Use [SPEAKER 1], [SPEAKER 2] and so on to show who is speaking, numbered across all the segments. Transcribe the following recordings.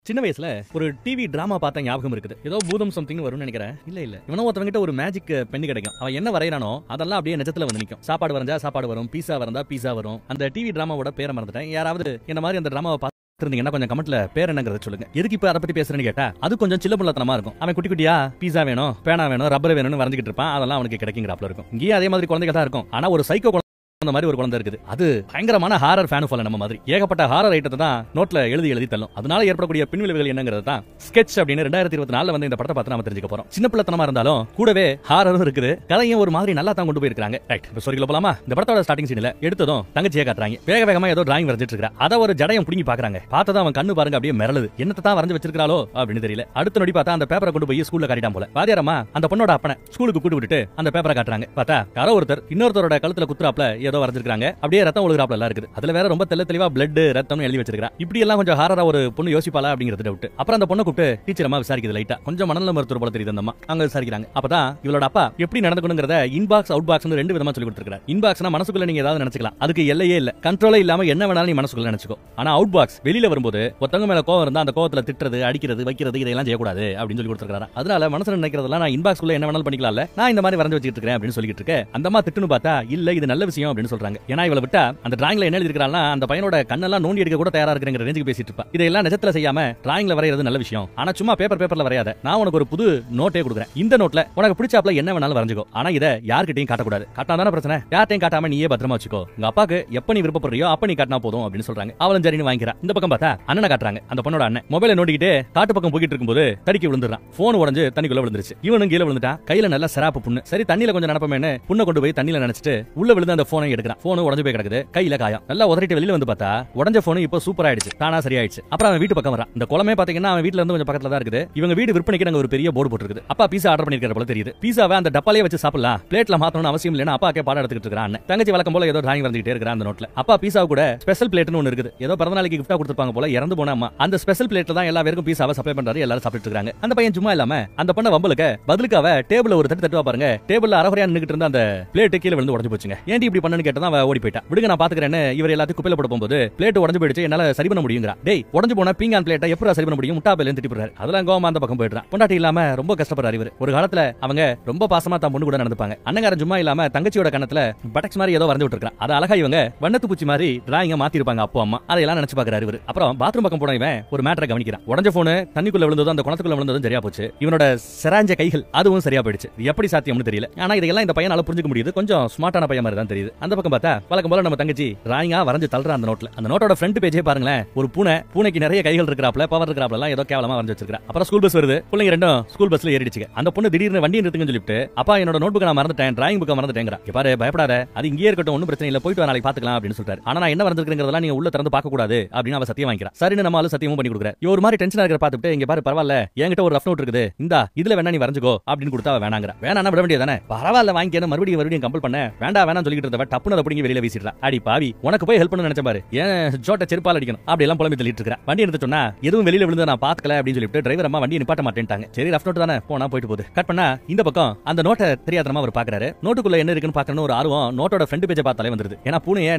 [SPEAKER 1] சின்ன வயசுல ஒரு டிவி டிராமா பார்த்த ஞாபகம் இருக்குது. ஏதோ பூதம் சம்திங் வரும்னு நினைக்கிறேன். இல்ல இவனோ ஒருத்தவங்கிட்ட ஒரு மேஜிக் பென் கிடைக்கும். அவன் என்ன வரையறானோ அதெல்லாம் அப்படியே நிஜத்துல வந்து நிக்கும். சாப்பாடு வரைஞ்சா சாப்பாடு வரும், பீஸா வரைஞ்சா பீஸா வரும். அந்த டிவி டிராமாவோட பேரை மறந்துட்டேன். யாராவது என்ன மாதிரி அந்த டிராமாவை இருந்தீங்கன்னா கொஞ்சம் கமெண்ட்ல பேர் என்னங்கறத சொல்லுங்க. எதுக்கு இப்ப அதை பத்தி பேசுறேன்னு கேட்டா அது கொஞ்சம் சின்ன புள்ளத்தனமா இருக்கும். அவன் குட்டி குட்டியா பீஸா வேணும், பேனா வேணும், ரப்பர் வேணும்னு வரைஞ்சிட்டு இருப்பான். அதெல்லாம் அவனுக்கு கிடைக்குங்கிறாப்ல இருக்கும். இங்கேயே அதே மாதிரி குழந்தைகள் தான் இருக்கும். ஆனா ஒரு சைக்கோ அந்த மாதிரி ஒரு குழந்தை இருக்குது. அது பயங்கரமான ஹாரர் ஃபேன் ஃபாலோ நம்ம மாதிரி ஏகப்பட்ட ஹாரர் ஐட்டத்தை தான் நோட்ல எழுதி தள்ளும். அதனால ஏற்படக்கூடிய பின்விளைவுகள் என்னங்கிறது தான் ஸ்கெட்ச் அப்படின்னு 2024 வந்து இந்த படத்தை பார்த்து நாம தெரிஞ்சுக்க போறோம். சின்ன பிள்ளைத்தனமா இருந்தாலும் கூடவே ஹாரரும் இருக்குது. கதையும் ஒரு மாதிரி நல்லா தான் கொண்டு போயிருக்காங்க. ரைட், இப்ப சொல்லிக்கல போலாமா? இந்த படத்தோட ஸ்டார்டிங் சீன்ல எடுத்ததும் தங்கச்சியை காட்டுறாங்க. வேகமா ஏதோ டிராயிங் வரைஞ்சிட்டு இருக்கா. அத ஒரு ஜடையம் புடிங்கி பாக்குறாங்க. பார்த்தா அவன் கண்ணு பாருங்க அப்படியே மிரளுது. என்னத்தை தான் வரைஞ்சு வச்சிருக்காளோ அப்படின்னு தெரியல. அடுத்த நொடி பார்த்தா அந்த பேப்பரை கொண்டு போய் ஸ்கூல்ல காட்டிட்டான் போல. வாத்தியாரம்மா அந்த பொண்ணோட அப்பனை ஸ்கூலுக்கு கூட்டி விட்டுட்டு அந்த பேப்பரை காட்டுறாங்க. பார்த்தா யாரோ ஒருத்தர் இன்னொருத்தரோட கழுத்துல குத்துறாப்ல ஏதோ வரைஞ்சிருக்காங்க. அப்படியே ரத்தம் ஒழுகுறாப்ல எல்லாம் இருக்குது. அதுல வேற ரொம்ப தெளிவா பிளட் ரத்தம்னு எழுதி வச்சிருக்கா. இப்படி எல்லாம் கொஞ்சம் ஹாரரா ஒரு பொண்ணு யோசிப்பாளா அப்படிங்கிறது டவுட். அப்புறம் அந்த பொண்ணை கூப்பிட்டு டீச்சர் அம்மா விசாரிக்குது. லைட்டா கொஞ்சம் மனநல மருத்துவர் போல தெரியுது. அந்த அம்மா அங்க விசாரிக்கிறாங்க. அப்பதான் இவளோட அப்பா எப்படி நடந்துக்கணுங்கிறத இன்பாக்ஸ் அவுட் பாக்ஸ் ரெண்டு விதமா சொல்லி கொடுத்திருக்காரு. இன்பாக்ஸ்னா மனசுக்குள்ள நீங்க ஏதாவது நினைச்சுக்கலாம், அதுக்கு எல்லையே இல்ல, கண்ட்ரோலே இல்லாம என்ன வேணாலும் நீ மனசுக்குள்ள நினைச்சுக்கோ. ஆனா அவுட் பாக்ஸ் வெளியில வரும்போது ஒருத்தவங்க மேல கோவம் இருந்தா அந்த கோவத்துல திட்டுறது, அடிக்கிறது, வைக்கிறது இதெல்லாம் செய்யக்கூடாது அப்படின்னு சொல்லி கொடுத்திருக்காரு. அதனால மனசுல நினைக்கிறதெல்லாம் நான் இன்பாக்ஸ் குள்ள என்ன வேணாலும் பண்ணிக்கலாம்ல, நான் இந்த மாதிரி வரைஞ்சு வச்சிட்டு இருக்கேன் அப்படின்னு சொல்லிட்டு இருக்கேன். அந்த அம்மா திட்டுன்னு பார்த்தா இல்ல இது நல்ல விஷயம் அப்படின்னு சொல்றாங்க. ஏன்னா இவளை விட்டா அந்த டிராயிங்ல என்ன எழுதிருக்கானா அந்த பையனோட கண்ணெல்லாம் நோண்டி எடுக்க கூட தயாரா இருக்கிற ரேஞ்சுக்கு பேசிட்டு இருப்பா. இதெல்லாம் நிஜத்துல செய்யாம டிராயிங்ல வரையறது நல்ல விஷயம். ஆனா சும்மா பேப்பர்ல வரையாத. நான் உனக்கு ஒரு புது நோட்டே கொடுக்குறேன். இந்த நோட்ல உனக்கு பிடிச்சாப்ல என்ன வேணாலும் வரைஞ்சுக்கோ. ஆனா இத யார்கிட்டயும் காட்டக்கூடாது. காட்டாதான பிரச்சனை. யார்ட்டையும் காட்டாம நீயே பத்திரமா வச்சுக்கோ. உங்க அப்பாக்கு எப்ப நீ விருப்பப்படுறியோ அப்ப நீ காட்டினா போதும் அப்படின்னு சொல்றாங்க. அவளும் சரின்னு வாங்கிக்கிறா. இந்த பக்கம் பார்த்தா அண்ணனை காட்டுறாங்க. அந்த பொண்ணோட அண்ணன் மொபைலை நோண்டிக்கிட்டு காட்டு பக்கம் போயிட்டு இருக்கும்போது தடிக்கி விழுந்துறான். போன் உடைஞ்சு தண்ணிக்குள்ள விழுந்துருச்சு. இவனும் கீழே விழுந்துட்டான். கையில நல்ல சிராப்பு புண்ணு. சரி தண்ணியில கொஞ்சம் நடப்பமேன்னு புண்ணை கொண்டு போய் தண்ணியில நினைச்சிட்டு உள்ள விழுந்து அந்த போனை எடுக்கிறான். போன் உடஞ்சு போய் கிடக்குது. கையில காயம். நல்லா உதறிட்டு வெளியில வந்து பார்த்தா உடஞ்ச போன் இப்போ சூப்பர் ஆயிடுச்சு, தானா சரியாயிடுச்சு. அப்புறம் அவன் வீட்டு பக்கம் வரான். இந்த குளமே பாத்தீங்கன்னா அவன் வீட்ல இருந்து கொஞ்சம் பக்கத்துல தான் இருக்குது. இவங்க வீடு விற்பனைக்கு நாங்க ஒரு பெரிய போர்டு போட்டுருக்குது. அப்பா பீஸா ஆர்டர் பண்ணிருக்கிற போல தெரியுது. பீஸாவை அந்த டப்பாலே வச்சு சாப்பிடலாம், பிளேட்ல மாத்தணும்னு அவசியம் இல்லைன்னு அப்பாக்கே பாடம் எடுத்துக்கிட்டு இருக்கான். தங்கச்சி வழக்கம் போல ஏதோ டிராயிங் வரைஞ்சிட்டே இருக்கிறான் அந்த நோட்ல. அப்பா பீஸா கூட ஸ்பெஷல் பிளேட்னு ஒன்னு இருக்குது. ஏதோ பிறந்த நாளைக்கு கிஃப்டா கொடுத்திருப்பாங்க போல, இறந்து போன அம்மா அந்த ஸ்பெஷல் பிளேட்ல தான் எல்லா பேருக்கும் பீஸாவை சப்ளை பண்றாரு. எல்லாரும் சாப்பிட்டு இருக்காங்க. அந்த பையன் சும்மா இல்லாம அந்த பொண்ண வம்பலுக்கு பதிலுக்காக டேபிள்ல ஒரு தட்டுவா பாருங்க. டேபிள்ல அரைகுறையா நின்னுட்டு இருந்த அந்த பிளேட் கீழே விழுந்து உடைஞ்சு போச்சுங்க. ஏன்டி இப்படி பண்ணனு கேட்டா அவ ஓடி போயிட்டா. விடுங்க நான் பாத்துக்கிறேன்னு இவர் எல்லாத்தையும் குப்பையில போட போகும்போது பிளேட் உடைஞ்சு போயிடுச்சு, என்னால சரி பண்ண முடியுங்கறா. டேய் உடைஞ்சு போன பீங்கான் பிளேட்டை எப்பறா சரி பண்ண முடியும், முட்டா பேலன்னு திட்டி போறாரு. அதெல்லாம் கோவமா அந்த பக்கம் போயிடுறான். பொண்டாட்டி இல்லாம ரொம்ப கஷ்டப்படுறாரு இவர். ஒரு காலத்துல அவங்க ரொம்ப பாசமா தான் பொண்ணு கூட நடந்துப்பாங்க. அண்ணங்காரன் சும்மா இல்லாம தங்கச்சியோட கண்ணத்துல பட்டக்ஸ் மாதிரி ஏதோ வரைஞ்சு விட்டுருக்கான். அது அழகா இவங்க வண்ணத்து பூச்சி மாதிரி டிராயிங்க மாத்தி இருப்பாங்க அப்போ அம்மா. அதெல்லாம் நினைச்சு பாக்குறாரு இவர். அப்புறம் பாத்ரூம் பக்கம் போன இவன் ஒரு மேட்டரை கவனிக்கிறான். உடைஞ்ச போன் தண்ணிக்குள்ள விழுந்ததும் அந்த குளத்துக்குள்ள விழுந்ததும் சரியா போச்சு. இவனோட செராஞ்ச கைகள் அதுவும் சரியா போயிடுச்சு. எப்படி சாத்தியம்னு தெரியல. ஆனா இதெல்லாம் இந்த பையனால புரிஞ்சுக்க முடியுது. கொஞ்சம் ஸ்மார்ட்டான பையன் மாதிரி தான் தெரியுது. அந்த பக்கம் பார்த்தா வழக்கம் போல நம்ம தங்கச்சி டிராயிங்கா வரைஞ்சு தள்ளுற அந்த நோட்ல. அந்த நோட்டோட ஃப்ரண்ட் பேஜே பாருங்களேன். ஒரு பூனைக்கு நிறைய கைகள் இருக்கிறாப்ல, பவர் இருக்கிறாப்ல ஏதோ கேவலமா வரைஞ்சு வச்சிருக்கா. அப்புறம் ஸ்கூல் பஸ் வருது. பிள்ளைங்க ரெண்டும் ஸ்கூல் பஸ்ல ஏறிடுச்சு. அந்த பொண்ணு திடீர்னு வண்டி நிறுத்துங்கன்னு சொல்லிட்டு அப்பா என்னோட நோட் புக் நான் மறந்துட்டேன், டிராயிங் புக் மறந்துட்டேங்கறா. பாரு பயப்படாத, அது இங்கே இருக்கட்டும், ஒன்னும் பிரச்சனை இல்ல, போயிட்டு நாளைக்கு பாத்துக்கலாம் அப்படின்னு சொல்றாரு. ஆனா நான் என்ன வரைஞ்சிருக்கேங்கறதெல்லாம் நீங்க உள்ள திறந்து பார்க்க கூடாது அப்படின்னு அவ சத்தியம் வாங்கிக்கிறா. சரின்னு நம்ம ஆளு சத்தியமும் பண்ணி கொடுக்குற. ஒரு மாதிரி டென்ஷனா இருக்கிற பார்த்துட்டு இங்க பாரு பரவாயில்ல, என்கிட்ட ஒரு ரஃப் நோட் இருக்குது, இந்தா இதுல வேணா நீ வரைஞ்சுக்கோ அப்படின்னு கொடுத்தா வேணாங்கறா. வேணானா விட வேண்டியதானே. பரவாயில்ல வாங்கிக்கணும், மறுபடியும் கம்பல் பண்ண வேண்டாம் சொல்லிட்டு இருந்தவ டப்புனு அதை பிடிங்கி வெளியில வீசிடுறா. அடி பாவி, உனக்கு போய் ஹெல்ப் பண்ண நினைச்ச பாரு, ஏன் ஜோட்ட செருப்பால் அடிக்கணும் அப்படி எல்லாம் புலம்பி தள்ளிட்டு இருக்கா. வண்டி எடுத்து சொன்னா எதுவும் வெளியில விழுந்து நான் பாத்துக்கல அப்படின்னு சொல்லிட்டு டிரைவர் அம்மா வண்டியை நிப்பாட்ட மாட்டேன்ட்டாங்க. சரி ரஃப் நோட் தானே போனா போயிட்டு போகுது. கட் பண்ணா இந்த பக்கம் அந்த நோட்டை தெரியாதனமா அவர் பாக்குறாரு. நோட்டுக்குள்ள என்ன இருக்குன்னு பாக்கணும் ஒரு ஆர்வம் நோட்டோட ஃப்ரண்ட் பேஜை பார்த்தாலே வந்துருது. ஏன்னா பூனையை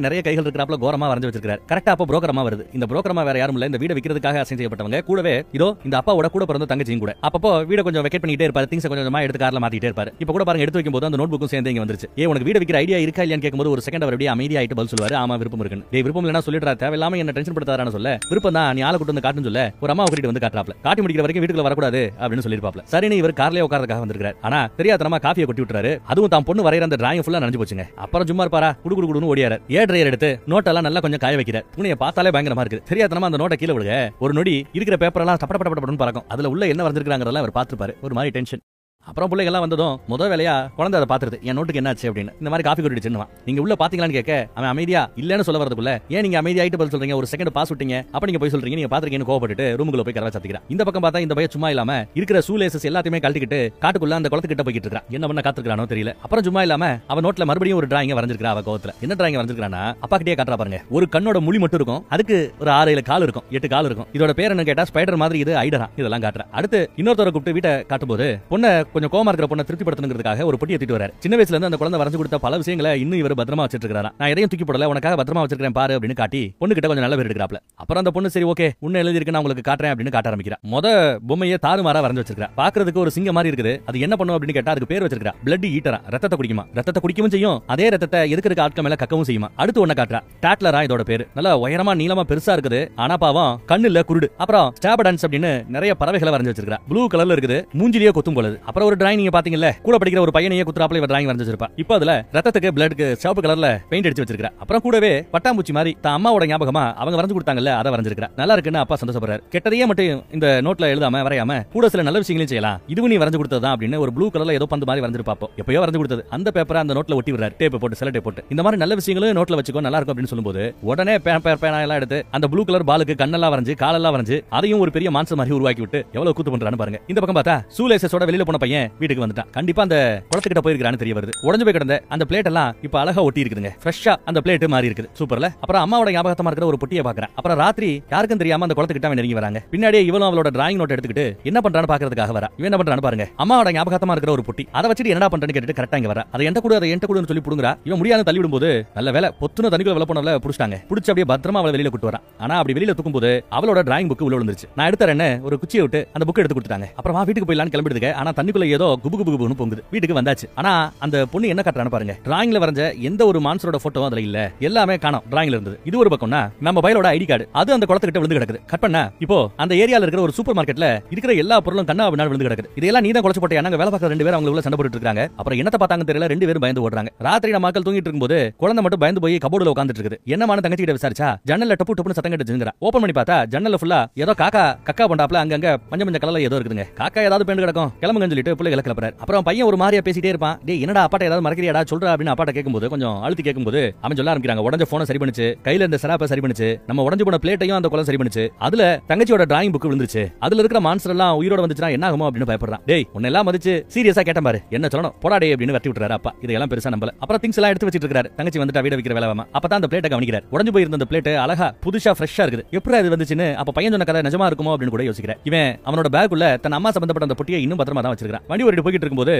[SPEAKER 1] நிறைய கைகள் இருக்கிறாப்ல கோரமா வரைஞ்சு வச்சிருக்காரு. கரெக்டா அப்போ புரோக்கர் அம்மா வருது. இந்த புரோக்கர் அம்மா வேற யாரும் இல்ல, இந்த வீட விக்கிறதுக்காக அசைன் செய்யப்பட்டவங்க. கூடவே இதோ இந்த அப்பாவோட கூட பிறந்த தங்கச்சியும் கூட. அப்பப்போ வீட கொஞ்சம் வெக்கேட் பண்ணிட்டே இருப்பாரு, திங்ஸ் கொஞ்சமா எடுத்து கார்ல மாத்திட்டே இருப்பாரு. இப்ப கூட பாருங்க எடுத்து வைக்கும்போது அந்த நோட் புக்கும் சேர்ந்து இங்க வந்துருச்சு. உனக்கு வீட விக்கிற ஐடியா இருக்கா இல்லையான்னு கேட்கும்போது ஒரு செகண்ட் அவர் அப்படியே அமைதியா ஆயிட்டு பதில் சொல்லுவாரு, ஆமா விருப்பம் இருக்குன்னு. விருப்பம் இல்லைன்னா சொல்லிடுறா, தேவையில்லாம என்ன டென்ஷன் படுத்தாரான்னு சொல்ல, விருப்பம் தான் நீ ஆளை கூட்டு வந்து காட்டுன்னு சொல்ல ஒரு அம்மா கூட்டிட்டு வந்து காட்டுறாப்ல. காட்டி முடிக்கிற வரைக்கும் வீட்டுக்குள்ள வரக்கூடாது அப்படின்னு சொல்லிருப்பாப்ல. சரின்னு இவர் கார்லயே உட்கார்றதுக்காக வந்திருக்காரு. ஆனா தெரியாதனமா காஃபியை கொட்டி விட்டுறாரு. அதுவும் தான் பொண்ணு வரையற அந்த டிராயிங் ஃபுல்லா நனைஞ்சு போச்சுங்க. அப்புறம் சும்மா இருப்பாரா குடுகுடுன்னு ஓடியாரு. ட்ரையர் எடுத்து நோட்டெல்லாம் நல்லா கொஞ்சம் காய வைக்கிறார். பூனையை பார்த்தாலே பயங்கரமா இருக்கு. தெரியாதனமா அந்த நோட்டை கீழே விடுங்க. ஒரு நொடி இருக்கிற பேப்பர் எல்லாம் டப்படப்படப்படன்னு பறக்கும். அதுல உள்ள என்ன வரைஞ்சிருக்காங்கறதெல்லாம் அவர் பார்த்திருப்பாரு. ஒரு மாதிரி டென்ஷன். அப்புறம் பிள்ளைகள்லாம் வந்ததும் முதல் வேலையா குழந்தை அதை பாத்துருது. என் நோட்டுக்கு என்னாச்சு அப்படின்னு. இந்த மாதிரி காஃபி கொட்டிடுச்சுன்னு நீங்க உள்ள பாத்தீங்களான்னு கேட்க அவன் அமைதியா இல்லன்னு சொல்ல வரதுக்குள்ள ஏன் நீங்க அமைதியாயிட்டு பதில் சொல்றீங்க, ஒரு செகண்ட் பாஸ் விட்டீங்க, அப்ப நீங்க போய் சொல்றீங்க நீங்க பாத்துருக்கீங்கன்னு கோவப்பட்டு ரூமுக்குள்ள போய் கதவை சாத்திக்கிறான். இந்த பக்கம் பார்த்தா இந்த பையன் சும்மா இல்லாம இருக்கிற ஷூலேசஸ் எல்லாத்தையுமே கழட்டிக்கிட்டு காட்டுக்குள்ள அந்த குளத்துக்கிட்ட போய்கிட்டு இருக்கான். என்ன பண்ண காத்துக்கிறானோ தெரியல. அப்புறம் சும்மா இல்லாம அவன் நோட்ல மறுபடியும் ஒரு டிராயிங் வரைஞ்சிருக்கா. அவ கோவத்துல என்ன டிராயிங் வரைஞ்சிருக்கானா அப்பா கிட்டே காட்டுறா பாருங்க. ஒரு கண்ணோட முழி மட்டும் இருக்கும், அதுக்கு ஒரு 6-7 கால் இருக்கும், 8 கால் இருக்கும். இதோட பேர் என்ன கேட்டா ஸ்பைடர் மாதிரி இது ஐடரா. இதெல்லாம் காட்டுறா. அடுத்து இன்னொருத்தர கூப்பிட்டு வீட்டை காட்டும்போது பொண்ணை கொஞ்சம் கோமா இருக்கிற பொண்ணை திருப்திப்படுத்தணுங்கிறதுக்காக ஒரு பொட்டியை தூக்கிட்டு வராரு. சின்ன வயசுல இருந்து அந்த குழந்தை வரைஞ்சு கொடுத்த பல விஷயங்களை இன்னும் இவர் பத்திரமா வச்சிட்டு இருக்காரா. நான் எதையும் தூக்கி போடல, உனக்காக பத்திரமா வச்சிருக்கேன் பாரு அப்படின்னு காட்டி பொண்ணு கிட்ட கொஞ்சம் நல்ல பேர் எடுக்கிறாப்ல. அப்புறம் அந்த பொண்ணு சரி ஓகே உன்ன எழுதி இருக்கு நான் உங்களுக்கு காட்டுறேன் அப்படின்னு காட்ட ஆரம்பிக்கிறா. மொத பொம்மையை தாறுமாறா வரைஞ்சு வச்சிருக்கா. பாக்குறதுக்கு ஒரு சிங்கம் மாதிரி இருக்குது. அது என்ன பண்ணும் அப்படின்னு கேட்டா அதுக்கு பேர் வச்சிருக்கா பிளட் ஈட்டரா. ரத்தத்தை குடிக்குமா. ரத்தத்தை குடிக்கவும் செய்யும், அதே ரத்தத்தை எதுக்கு ஆட்கள் மேல கக்கவும் செய்யுமா. அடுத்து ஒண்ணு காட்டுறா டாட்லரா இதோட பேரு. நல்லா உயரமா நீளமா பெருசா இருக்குது. ஆனா பாவம் கண்ணு இல்ல குருடு. அப்புறம் ஸ்டாபடன்ஸ் அப்படின்னு நிறைய பறவைகளை வரைஞ்சு வச்சிருக்கா. ப்ளூ கலர்ல இருக்குது, மூஞ்சிலேயே கொத்தும் போலது. அப்புறம் ஒரு டிராயிங் நீங்க பாத்தீங்கல்ல, கூட படிக்கிற ஒரு பையனையே குத்துறாப்ல இவ டிராயிங் வரைஞ்சு வச்சிருப்பா. இப்போ அதுல ரத்தத்துக்கு பிளட்க்கு சிவப்பு கலர்ல பெயிண்ட் அடிச்சு வச்சிருக்கா. அப்புறம் கூடவே பட்டாம்பூச்சி மாதிரி தான் அம்மாவோட ஞாபகமா அவங்க வரைஞ்சு கொடுத்தாங்கல்ல அதை வரைஞ்சிருக்கா. நல்லா இருக்குன்னு அப்பா சந்தோஷப்படுறாரு. கெட்டதையே மட்டும் இந்த நோட்ல எழுதாம வரையாம கூட சில நல்ல விஷயங்களையும் செய்யலாம். இதுவும் நீ வரைஞ்சு கொடுத்ததான் அப்படின்னு ஒரு ப்ளூ கலர்ல ஏதோ பந்து மாதிரி வரைஞ்சிருப்பாப்போ. எப்பயோ வரைஞ்சு கொடுத்தது அந்த பேப்பரை அந்த நோட்ல ஒட்டி விடுறாரு. டேப் போட்டு செல டேப் போட்டு இந்த மாதிரி நல்ல விஷயங்களும் நோட்ல வச்சுக்கோ நல்லா இருக்கும் அப்படின்னு சொல்லும்போது உடனே பேனா எல்லாம் எடுத்து அந்த ப்ளூ கலர் பாலுக்கு கண்ணெல்லாம் வரைஞ்சு காலெல்லாம் வரைஞ்சு அதையும் ஒரு பெரிய மான்ஸ்டர் மாதிரி உருவாக்கி விட்டு எவ்வளவு கூத்து பண்றான்னு பாருங்க. இந்த பக்கம் பார்த்தா சூலேசஸோட வெளியில போன பையன் வீட்டுக்கு வந்துட்டான். கண்டிப்பா அந்த குளத்துக்கிட்ட போயிருக்கான்னு தெரிய வருது. உடஞ்சு போய் கிடந்த அந்த பிளேட் எல்லாம் இப்ப அழகா ஒட்டி இருக்குதுங்க. ஃப்ரெஷ்ஷா அந்த பிளேட் மாறி இருக்குது. சூப்பர்ல. அப்புறம் அம்மாவோட ஞாபகமா இருக்கிற ஒரு பொட்டியை பாக்குறேன். அப்புறம் ராத்திரி யாருக்கும் தெரியாம அந்த குளத்துக்கிட்ட நெருங்கி வராங்க. பின்னாடியே இவளும் அவளோட டிராயிங் நோட் எடுத்துக்கிட்டு என்ன பண்றான்னு பாக்குறதுக்காக வரா. இவன் என்ன பண்றான்னு பாருங்க. அம்மாவோட ஞாபகமா இருக்கிற ஒரு பொட்டி அதை வச்சுட்டு என்னடா பண்றேன்னு கேட்டுட்டு கரெக்டா இங்க வரா. அதை என்கிட்ட கூடன்னு சொல்லி புடுங்குறா. இவன் முடியாத தள்ளி விடும்போது நல்ல வேலை பொத்துன தண்ணிக்குள்ள வெள்ள போனவள புடிச்சாங்க. புடிச்சு அப்படியே பத்திரமா அவளை வெளியில கூட்டு வரா. ஆனா அப்படி வெளியில தூக்கும்போது அவளோட டிராயிங் புக் உள்ள விழுந்துருச்சு. நான் எடுத்தறேன்னு ஒரு குச்சியை விட்டு அந்த புக் எடுத்து கொடுத்தாங்க. அப்புறம் வீட்டுக்கு போயிடலான்னு கிளம்பிடுதுங்க. ஆனா தண்ணிக்குள்ள ஏதோ குபு குபு குபுன்னு பொங்குது. வீட்டுக்கு வந்தாச்சு. ஆனா அந்த பொண்ணு என்ன காட்டுறான்னு பாருங்க. டிராயிங்ல வரைஞ்ச எந்த ஒரு மான்சரோட போட்டோ அதுல இல்ல. எல்லாமே காணோம். டிராயிங்ல இருந்தது. இது ஒரு பக்கம்னா நம்ம பையலோட ஐடி கார்டு அது அந்த குளத்துக்கிட்ட விழுந்து கிடக்குது. கட் பண்ணா இப்போ அந்த ஏரியால இருக்கிற ஒரு சூப்பர் மார்க்கெட்ல இருக்கிற எல்லா பொருளும் கண்ணா பின்னாடி விழுந்து கிடக்குது. இதெல்லாம் நீதான் குளச்சு போட்டே. நாங்க வேலை பார்க்கற ரெண்டு பேரும் அவங்க உள்ள சண்டை போட்டுட்டு இருக்காங்க. அப்புறம் என்னத்த பார்த்தாங்க தெரியல, ரெண்டு பேரும் பயந்து ஓடுறாங்க. ராத்திரி நம்ம மக்கள் தூங்கிட்டு இருக்கும்போது குழந்தை மட்டும் பயந்து போய் கபோர்டுல உட்கார்ந்துட்டு இருக்குது. என்னமான தங்கச்சி கிட்ட விசாரிச்சா ஜன்னல்ல டப்பு டப்புன்னு சத்தம் கேட்டுச்சுங்கறா. ஓபன் பண்ணி பார்த்தா ஜன்னல்ல ஃபுல்லா ஏதோ கக்கா பண்டாப்ல அங்கங்க மஞ்ச கலர்ல ஏதோ இருக்குதுங்க. காக்கா ஏதாவது பேண்டு கிடக்கும் கிளம்புங்கன்னு சொல்லிட்டு பிள்ளைகளை கிளப்புறாரு. அப்புறம் பையன் ஒரு மாதிரியா பேசிட்டே இருப்பான். டேய் என்னடா அப்பாட்ட ஏதாவது மறக்கறியாடா சொல்றா அப்படின்னு அப்பாட்ட கேட்கும்போது கொஞ்சம் அழுத்தி கேட்கும்போது அவன் சொல்ல ஆரம்பிக்கிறாங்க. உடஞ்ச போனை சரி பண்ணுச்சு, கையில இருந்த சராப்பை சரி பண்ணுச்சு, நம்ம உடஞ்சு போன பிளேட்டையும் அந்த குளம் சரி பண்ணுச்சு, அதுல தங்கச்சியோட டிராயிங் புக் விழுந்துச்சு, அதுல இருக்கிற மான்ஸ்டர் எல்லாம் உயிரோட வந்துச்சுன்னா என்ன ஆகுமோ அப்படின்னு பயப்படுறான். டேய் உன்னை எல்லாம் மதிச்சு சீரியஸா கேட்டேன் பாரு, என்ன சொல்லணும் போடா டே அப்படின்னு வெட்டி விட்டுறாரு அப்பா. இதெல்லாம் பெருசா நம்பல. அப்புறம் திங்ஸ் எல்லாம் எடுத்து வச்சிட்டு இருக்காரு. தங்கச்சி வந்துட்டு வீட வைக்கிற வேலைவாமா. அப்பதான் அந்த பிளேட்டை கவனிக்கிறார். உடஞ்சு போயிருந்த அந்த பிளேட் அழகா புதுசா ஃப்ரெஷ்ஷா இருக்குது. எப்படி அது வந்துச்சுன்னு அப்ப பையன் சொன்ன கதை நிஜமா இருக்குமோ அப்படின்னு கூட யோசிக்கிறேன். இவன் அவனோட பேக்குள்ள தன் அம்மா சம்பந்தப்பட்ட அந்த பொட்டியை இன்னும் பத்திரமா தான் வச்சிருக்கான். வண்டி ஓடிட்டு போயிட்டு இருக்கும்போது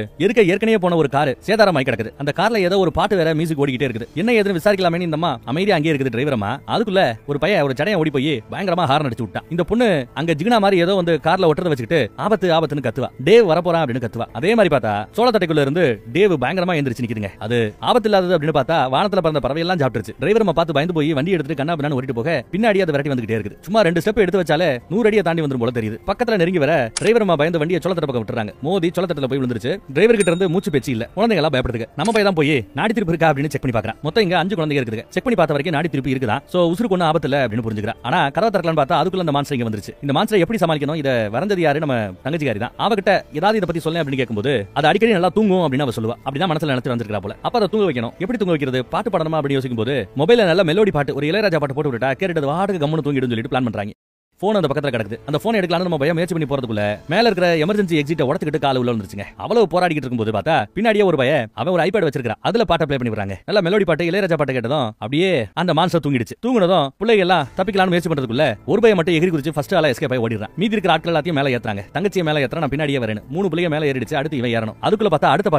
[SPEAKER 1] ஏற்கனவே போன ஒரு கார் சேதாரமாய் கிடக்குது. அந்த கார்ல ஏதோ ஒரு பாட்டு வேற மியூசிக் ஓடிக்கிட்டே இருக்குது. என்ன ஏதுன்னு விசாரிக்கலாமே இந்த அம்மா அமைதியா அங்கே இருக்குது டிரைவரமா. அதுக்குள்ள ஒரு பையன் ஒரு சடையை ஓடி போய் பயங்கரமா ஹார்ன் அடிச்சு விட்டான். இந்த பொண்ணு அங்க ஜிகினா மாதிரி ஏதோ வந்து கார்ல ஒட்டுறத வச்சுக்கிட்டு ஆபத்துன்னு கத்துவா. டேவ் வரப்போறான் அப்படின்னு கத்துவா. அதே மாதிரி பார்த்தா சோளத்தட்டைக்குள்ள இருந்து டேவ் பயங்கரமா எந்திரிச்சு நிக்குதுங்க. அது ஆபத்து இல்லாதது அப்படின்னு பார்த்தா வானத்துல பறந்த பறவை எல்லாம் சாப்பிட்டுருச்சு. டிரைவரமா பார்த்து பயந்து போய் வண்டி எடுத்துட்டு கண்ணா பின்னான்னு ஓடிட்டு போக பின்னாடி அது விரட்டி வந்துகிட்டே இருக்குது. சும்மா 2 ஸ்டெப் எடுத்து வச்சாலே 100 அடியை தாண்டி வந்துரும் போல தெரியுது. பக்கத்துல நெருங்கி வர டிரைவரமா பயந்து வண்டியை சோளத்தட்ட பக்கம் விட்டுறாங்க. மோதி சோளத்தட்டல போய் விழுந்துருச்சு. டிரைவர் கிட்ட இருந்து மூச்சு பேச்சு இல்ல. குழந்தைங்க எல்லாம் பயப்படுதுங்க. நம்ம பையன் தான் போய் நாடி திருப்பி இருக்கா அப்படின்னு செக் பண்ணி பார்க்கறான். மொத்தம் இங்க 5 குழந்தைங்க இருக்குது. செக் பண்ணி பார்த்த வரைக்கும் நாடி திருப்பி இருக்குதா. சோ உசுருக்கு ஒண்ணு ஆபத்து இல்ல அப்படின்னு புரிஞ்சுக்கிறா. ஆனா கதவை திறக்கலாம்னு பார்த்தா அதுக்குள்ள அந்த மான்ஸ்டர் இங்க வந்துருச்சு. இந்த மான்ஸ்டரை எப்படி சமாளிக்கணும்? இத வரைஞ்சது யாரு? நம்ம தங்கச்சிகாரி தான். அவகிட்ட ஏதாவது இத பத்தி சொல்ல அப்படின்னு கேட்கும்போது அது அடிக்கடி நல்லா தூங்கும் அப்படின்னு அவ சொல்லுவா. அப்படிதான் மனசுல நினைச்சு வந்திருக்கா போல. அப்ப அதை தூங்க வைக்கணும். எப்படி தூங்க வைக்கிறது? பாட்டு பாடணுமா அப்படின்னு யோசிக்கும்போது மொபைல்ல நல்ல மெலோடி பாட்டு ஒரு இளையராஜா பாட்டு போட்டு விட்டா கேட்டுட்டு வாட்டுக்கு கம்முன்னு தூங்கிடுன்னு சொல்லிட்டு பிளான் பண்றாங்க. போன் அந்த பக்கத்துல கிடக்குது. அந்த போன் எடுக்கலாம்னு நம்ம பையன் முயற்சி பண்ணி போறதுக்குள்ள மேல இருக்கிற எமர்ஜென்சி எக்ஸிட்ட உடச்சிட்டு கால உள்ள வந்துருச்சுங்க. அவ்வளவு போராடிக்கிட்டு இருக்கும்போது பார்த்தா பின்னாடியே ஒரு பையன் அவன் ஒரு ஐபேட் வச்சிருக்கான். அதுல பாட்டை ப்ளே பண்ணி விடுறாங்க. நல்ல மெலோடி பாட்டு இளையராஜா பாட்டு கேட்டதும் அப்படியே அந்த மான்ஸ்டர் தூங்கிடுச்சு. தூங்குனதும் பிள்ளைங்க எல்லாம் தப்பிக்கலாம்னு முயற்சி பண்றதுக்குள்ள ஒரு பையன் மட்டும் எகிரி குதிச்சு ஃபர்ஸ்ட் ஆளா எஸ்கேப் ஆகி ஓடிறான். மீதி இருக்கிற ஆட்கள் எல்லாத்தையும் மேல ஏத்துறாங்க. தங்கச்சியை மேல ஏத்துறா. நான் பின்னாடியே வரேன். 3 பிள்ளைங்க மேல ஏறிடுச்சு. அடுத்து இவன் ஏறணும். அதுக்குள்ள பார்த்தா அடுத்த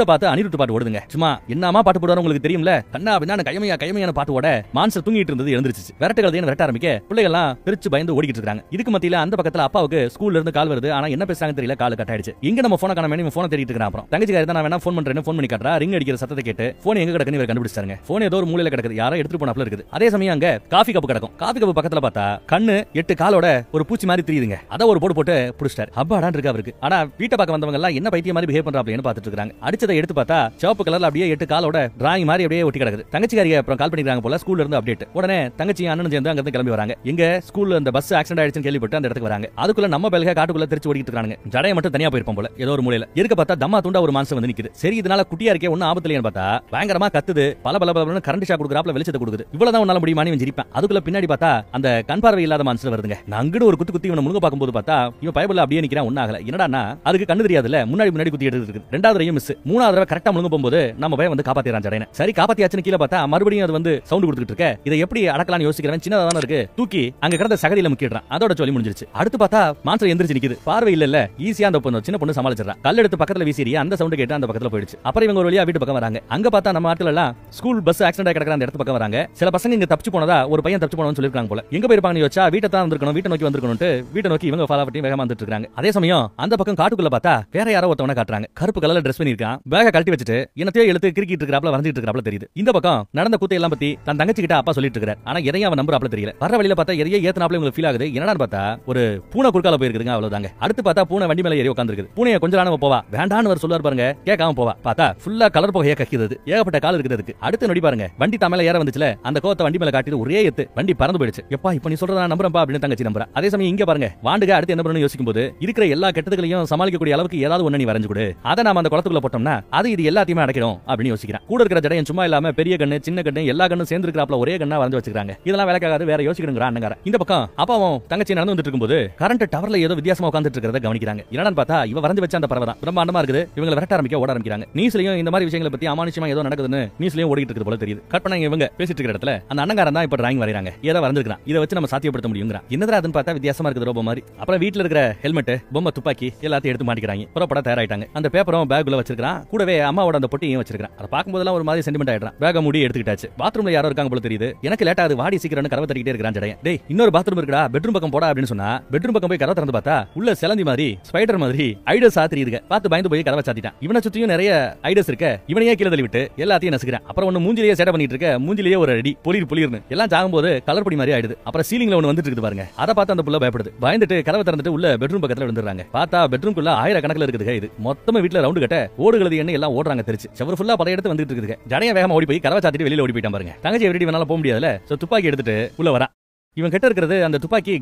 [SPEAKER 1] பாட்டு அனிருத் பாட்டு ஓடுதுங்க. சும்மா என்னமா பாட்டு போடுவாரு உங்களுக்கு தெரியும்ல. கண்ணா பின்னான கைமையான பாட்டு ஓட மான்ஸ்டர் தூங்கிட்டு இருந்தது எழுந்திருச்சு. விரட்டுகள் விரட்ட ஆரம்பிக்க பிள்ளைங்க எல்லாம் பிரிச்சு பயந்து ஓடிக்கிட்டு இருக்காங்க. இதுக்கு மத்தியில அந்த பக்கத்துல அப்பாவுக்கு ஸ்கூல்ல இருந்து கால் வருது. ஆனா என்ன பேசுறாங்க தெரியல. கால் கட் ஆயிடுச்சு. எங்க நம்ம போன காணோம். இவன் போனை தேடிட்டு இருக்கான். அப்புறம் தங்கச்சிக்காரி தான் நான் வேணா போன் பண்றேன்னு போன் பண்ணி காட்டுறா. ரிங் அடிக்கிற சத்தத்தை கேட்டு போன் எங்க கிடக்குன்னு இவர் கண்டுபிடிச்சாங்க. போன் ஏதோ ஒரு மூலையில கிடக்குது. யாரோ எடுத்துட்டு போனாப்ல இருக்குது. அதே சமயம் அங்க காஃபி கப் கிடக்கும். காஃபி கப் பக்கத்துல பார்த்தா கண்ணு 8 காலோட ஒரு பூச்சி மாதிரி தெரியுதுங்க. அத ஒரு போட்டு புடிச்சிட்டாரு. அப்பாடான் இருக்கு அவருக்கு. ஆனா வீட்டை பார்க்க வந்தவங்க எல்லாம் என்ன பைத்தியம் மாதிரி பிஹேவ் பண்றாப்லன்னு பாத்துட்டு இருக்காங்க. அடிச்சதை எடுத்து பார்த்தா சிவப்பு கலர்ல அப்படியே 8 காலோட டிராயிங் மாதிரி அப்படியே ஒட்டி கிடக்குது. தங்கச்சிக்காரியை அப்புறம் கால் பண்ணிருக்காங்க போல ஸ்கூல்ல இருந்து அப்டேட். உடனே தங்கச்சி அண்ணனும் சேர்ந்து அங்க இருந்து கிளம்பி வராங்க. எங்க ஸ்கூல்ல அந்த பஸ் ஆக்சிடென்ட் ஆயிடுச்சுன்னு கேள்விப்பட்டு அந்த இடத்துக்கு வராங்க. அதுக்குள்ள நம்ம பெல்க காட்டுக்குள்ள தெரிச்சு ஓடிட்டு இருக்காங்க. ஜடைய மட்டும் தனியா போயிருப்போம் போல ஏதோ ஒரு மூலையில. இருக்க பார்த்தா தம்மா துண்டா ஒரு மான்ஸ்டர் வந்து நிக்குது. சரி இதனால குட்டியா இருக்கே ஒன்னும் ஆபத்து இல்லைன்னு பார்த்தா பயங்கரமா கத்துது. பல கரண்ட் ஷாக் கொடுக்குறாப்ல வெளிச்சத்தை கொடுக்குது. இவ்வளவுதான் உன்னால முடியுமான்னு இவன் சிரிப்பான். அதுக்குள்ள பின்னாடி பார்த்தா அந்த கண் பார்வை இல்லாத மான்ஸ்டர் வருதுங்க. நங்கடு ஒரு குத்து இவனை முழுங்க பார்க்கும்போது பார்த்தா இவன் பயபுள்ள அப்படியே நிக்கிறான். ஒன்னாகல. என்னடான்னா அதுக்கு கண்ணு தெரியாதுல. முன்னாடி குத்தி எடுத்து இருக்கு. 2வது தடவை மிஸ். 3வது தடவை கரெக்டா முழுங்க போகும்போது நம்ம பையன் வந்து காப்பாத்திறான் ஜடையனை. சரி காப்பாத்தியாச்சுன்னு கீழே பார்த்தா மறுபடியும் அது வந்து சவுண்ட் கொடுத்துட்டு இருக்க. இதை எப்படி அடக்கலாம்னு யோசிக்கிறவன் சின்னதா தானே இருக்கு. தூக்கி அங்க கிடந்த சகதியில முக்கிற நக்கிடுறான். அதோட சொல்லி முடிஞ்சிருச்சு. அடுத்து பார்த்தா மான்ஸ்டர் எந்திரிச்சு நிக்குது. பார்வை இல்ல ஈஸியா அந்த பொண்ணு சின்ன பொண்ணு சமாளிச்சிடறான். கல் எடுத்து பக்கத்துல வீசிறியா அந்த சவுண்ட் கேட்டு அந்த பக்கத்துல போயிடுச்சு. அப்புறம் இவங்க ஒரு வழியா வீட்டு பக்கம் வராங்க. அங்க பார்த்தா நம்ம ஆட்கள் எல்லாம் ஸ்கூல் பஸ் ஆக்சிடென்ட் ஆகி கிடக்குற அந்த இடத்து பக்கம் வராங்க. சில பசங்க இங்க தப்பிச்சு போனதா ஒரு பையன் தப்பிச்சு போனவன்னு சொல்லிருக்காங்க போல. எங்க போயிருப்பாங்க யோசிச்சா வீட்டை தான் வந்திருக்கணும், வீட்டை நோக்கி வந்திருக்கணும்னு வீட்டை நோக்கி இவங்க ஃபாலோ பண்ணி வேகமா வந்துட்டு இருக்காங்க. அதே சமயம் அந்த பக்கம் காட்டுக்குள்ள பார்த்தா வேற யாரோ ஒருத்தவன காட்டுறாங்க. கருப்பு கலர்ல ட்ரெஸ் பண்ணிருக்கான். பேக கழட்டி வச்சுட்டு என்னத்தையோ எழுத்து கிரிக்கிட்டு இருக்காப்ல வரைஞ்சிட்டு இருக்காப்ல தெரியுது. இந்த பக்கம் நடந்த கூத்தை எல்லாம் பத்தி தன் தங்கச்சி கிட்ட அப்பா சொல்லிட்டு இருக்காரு. ஆனா எதையும் அவன் நம்புறாப்ல தெரியல. வர வழியில பார்த்தா எதையே ஏத்தனாப்ல உங்களுக்கு ஃபீல் ஆகுது. என்னடான்னு பார்த்தா ஒரு பூனை குறுக்கால போயிருக்குதுங்க. அவ்வளவுதாங்க. அடுத்து பார்த்தா பூனை வண்டி மேல ஏறி உட்கார்ந்திருக்கு. பூனையை கொஞ்ச நேரம் போவா வேண்டான்னு அவர் சொல்லுவார் பாருங்க. கேட்காம போவா. பார்த்தா ஃபுல்லா கலர் புகையா கக்கிது. ஏகப்பட்ட கால் இருக்குது அதுக்கு. அடுத்து நொடி பாருங்க வண்டி தமேல ஏற வந்துச்சுல அந்த கோத்தை வண்டி மேல காட்டிட்டு ஒரே எத்து வண்டி பறந்து போயிடுச்சு. எப்பா இப்ப நீ சொல்றத நான் நம்புறேன்ப்பா அப்படின்னு தங்கச்சி நம்புறா. அதே சமயம் இங்க பாருங்க வாண்டுக அடுத்து என்ன பண்ணணும் யோசிக்கும் போது இருக்கிற எல்லா கெட்டதுகளையும் சமாளிக்கக்கூடிய அளவுக்கு ஏதாவது ஒண்ணு நீ வரைஞ்சு கொடு. அதை நாம அந்த குளத்துக்குள்ள போட்டோம்னா அது இது எல்லாத்தையுமே அடைக்கிறோம் அப்படின்னு யோசிக்கிறான். கூட இருக்கிற ஜடையன் சும்மா இல்லாம பெரிய கண்ணு சின்ன கண்ணு எல்லா கண்ணும் சேர்ந்து இருக்கிறாப்ல ஒரே கண்ணா வரைஞ்சு வச்சிருக்காங்க. இதெல்லாம் வேலைக்காகாது வேற யோசிக்கணுங்கிற அண்ணங்கார. இந்த பக்கம் அப்பாவும் தங்கச்சி நடந்து வந்துட்டு இருக்கும்போது கரண்ட் டவர்ல ஏதோ வித்தியாசமா உட்கார்ந்துட்டு இருக்கிறத கவனிக்கிறாங்க. என்னன்னு பார்த்தா இவ வரைஞ்சு வச்ச அந்த பறவை தான் பிரம்மாண்டமா இருக்குது. இவங்க விரட்ட ஆரம்பிக்க ஓட ஆரம்பிக்கிறாங்க. நியூஸ்லயும் இந்த மாதிரி விஷயங்களை பத்தி அமானுஷமா ஏதோ நடக்குதுன்னு நியூஸ்லயும் ஓடிட்டு இருக்குது போல தெரியுது. கட் பண்ணாங்க இவங்க பேசிட்டு இருக்கிற இடத்துல அந்த அண்ணங்காரன் தான் இப்ப டிராயிங் வரையறாங்க. ஏதோ வரைஞ்சிருக்கான். இதை வச்சு நம்ம சாத்தியப்படுத்த முடியுங்கிற. என்னடா அதுன்னு பார்த்தா வித்தியாசமா இருக்குது ரோபோ மாதிரி. அப்புறம் வீட்ல இருக்கிற ஹெல்மெட் பொம்மை துப்பாக்கி எல்லாத்தையும் எடுத்து மாட்டிக்கிறாங்க. புறப்பட தயாராயிட்டாங்க. அந்த பேப்பரும் பேக்குள்ள வச்சிருக்கான். கூடவே அம்மாவோட அந்த பொட்டியும் வச்சிருக்கான். அதை பார்க்கும்போதெல்லாம் ஒரு மாதிரி சென்டிமெண்ட் ஆயிடுறான். பேக மூடி எடுத்துக்கிட்டாச்சு. பாத்ரூம்ல யாரோ இருக்காங்க போல தெரியுது. எனக்கு லேட்டா அது வாடி சீக்கிரம்னு கதவை தட்டிக்கிட்டே இருக்கிறான் ஜடையன். டேய் இன்னொரு பாத்ரூம் இருக்குடா பெட்ரூம் பக்கம் போடா அப்படின்னு சொன்னா பெட்ரூம் பக்கம் போய் கதவை திறந்து பார்த்தா உள்ள செலந்தி மாதிரி ஸ்பைடர் மாதிரி ஐடஸ் சாத்திரி இருக்கு. பார்த்து பயந்து போய் கதவை சாத்திட்டான். இவனை சுத்தியும் நிறைய ஐடஸ் இருக்க. இவனையே கீழே தள்ளி விட்டு எல்லாத்தையும் நசுக்கிறான். அப்புறம் ஒன்னு மூஞ்சிலேயே சேட்டை பண்ணிட்டு இருக்க. மூஞ்சிலேயே ஒரு அடி பொலிர்னு எல்லாம் சாகும்போது கலர் பொடி மாதிரி ஆயிடுது. அப்புறம் சீலிங்ல ஒன்னு வந்துட்டு இருக்கு பாருங்க. அதை பார்த்து அந்த புள்ள பயப்படுது. பயந்துட்டு கதவை திறந்துட்டு உள்ள பெட்ரூம் பக்கத்துல விழுந்துறாங்க. பார்த்தா பெட்ரூம்குள்ள ஆயிரக்கணக்கில் இருக்குது. இது மொத்தமா வீட்ல ரவுண்டு கட்ட ஓடுகிறது என்ன எல்லாம் ஓடுறாங்க தெரிச்சு. செவர் ஃபுல்லா படையெடுத்து வந்துட்டு இருக்குது. ஜடைய வேகமா ஓடி போய் கதவை சாத்திட்டு வெளியில ஓடி போயிட்டான் பாருங்க. தங்கச்சி எப்படி வேணாலும் போக முடியாதுல. சோ துப்பாக்கி எடுத்துட்டு உள்ள வரா. இவன் கிட்ட இருக்கிறது அந்த துப்பாக்கி